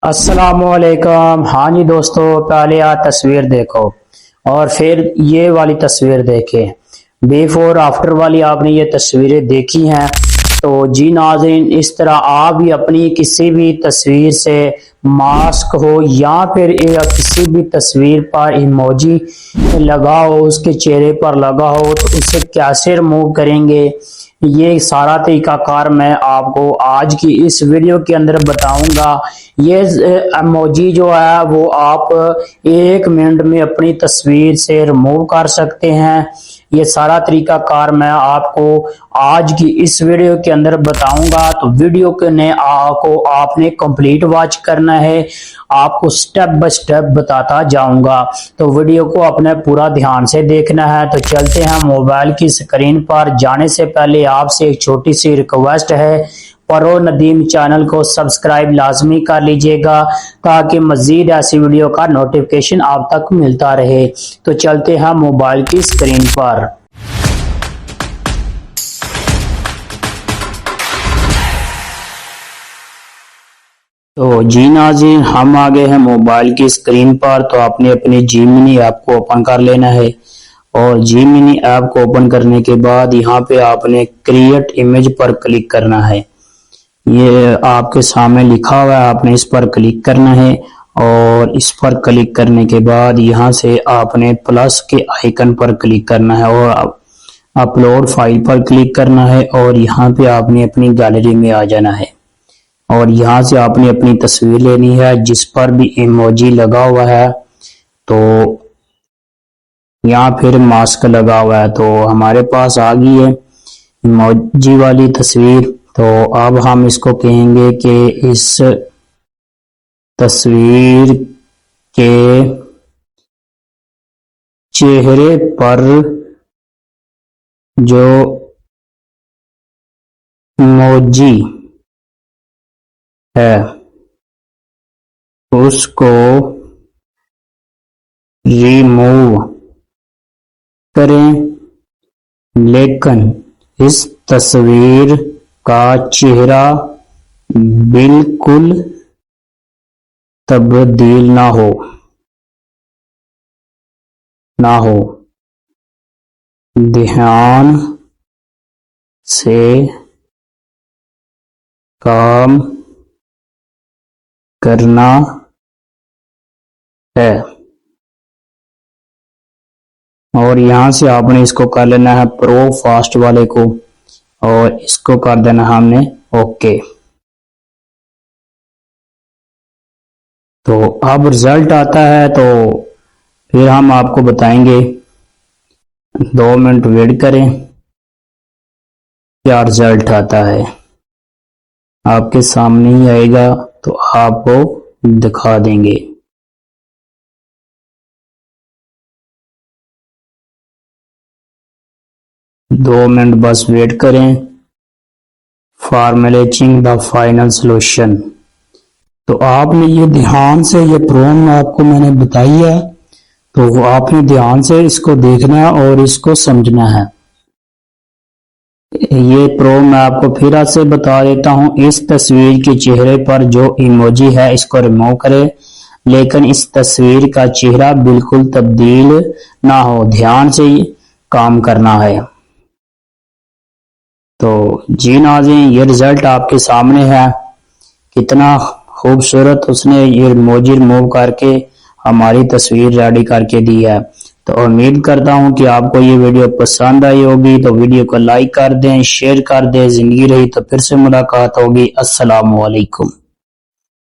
अस्सलामुअलैकुम। हाँ जी दोस्तों, पहले आप तस्वीर देखो और फिर ये वाली तस्वीर देखें। बिफोर आफ्टर वाली आपने ये तस्वीरें देखी हैं। तो जी नाज़रीन, इस तरह आप भी अपनी किसी भी तस्वीर से मास्क हो या फिर किसी भी तस्वीर पर इमोजी लगा हो, उसके चेहरे पर लगा हो, तो उसे कैसे रिमूव करेंगे, ये सारा तरीकाकार मैं आपको आज की इस वीडियो के अंदर बताऊंगा। ये इमोजी जो है वो आप 1 मिनट में अपनी तस्वीर से रिमूव कर सकते हैं। ये सारा तरीकाकार मैं आपको आज की इस वीडियो के अंदर बताऊंगा। तो वीडियो के ने आपको आपने कंप्लीट वॉच करना है, आपको स्टेप बाय स्टेप बताता जाऊंगा। तो वीडियो को अपने पूरा ध्यान से देखना है। तो चलते हैं मोबाइल की स्क्रीन पर। जाने से पहले आपसे एक छोटी सी रिक्वेस्ट है, प्रो नदीम चैनल को सब्सक्राइब लाजमी कर लीजिएगा ताकि मजीद ऐसी वीडियो का नोटिफिकेशन आप तक मिलता रहे। तो चलते हैं मोबाइल की स्क्रीन पर। तो जी नाज़रीन, हम आ गए हैं मोबाइल की स्क्रीन पर। तो आपने अपनी जीमिनी ऐप को ओपन कर लेना है और जीमिनी ऐप को ओपन करने के बाद यहाँ पे आपने क्रिएट इमेज पर क्लिक करना है। ये आपके सामने लिखा हुआ है, आपने इस पर क्लिक करना है और इस पर क्लिक करने के बाद यहाँ से आपने प्लस के आइकन पर क्लिक करना है और अपलोड फाइल पर क्लिक करना है और यहाँ पे आपने अपनी गैलरी में आ जाना है और यहाँ से आपने अपनी तस्वीर लेनी है जिस पर भी इमोजी लगा हुआ है। तो यहाँ फिर मास्क लगा हुआ है, तो हमारे पास आ गई है इमोजी वाली तस्वीर। तो अब हम इसको कहेंगे कि इस तस्वीर के चेहरे पर जो इमोजी है उसको रिमूव करें, लेकिन इस तस्वीर का चेहरा बिल्कुल तब्दील ना हो ध्यान से काम करना है और यहाँ से आपने इसको कर लेना है प्रो फास्ट वाले को और इसको कर देना हमने ओके। तो अब रिजल्ट आता है तो फिर हम आपको बताएंगे। 2 मिनट वेट करें, क्या रिजल्ट आता है आपके सामने ही आएगा तो आपको दिखा देंगे। दो मिनट बस वेट करें। Formulating the final solution. तो आपने ये ध्यान से, ये प्रोम आपको मैंने बताई है, तो आपने ध्यान से इसको देखना है और इसको समझना है। ये प्रो मैं आपको फिर से बता देता हूं। इस तस्वीर के चेहरे पर जो इमोजी है इसको रिमूव करें, लेकिन इस तस्वीर का चेहरा बिल्कुल तब्दील ना हो, ध्यान से काम करना है। तो जी नाज़रीन, ये रिजल्ट आपके सामने है। कितना खूबसूरत उसने ये इमोजी रिमूव करके हमारी तस्वीर रेडी करके दी है। तो उम्मीद करता हूं कि आपको ये वीडियो पसंद आई होगी। तो वीडियो को लाइक कर दें, शेयर कर दें। जिंदगी रही तो फिर से मुलाकात होगी। अस्सलाम वालेकुम।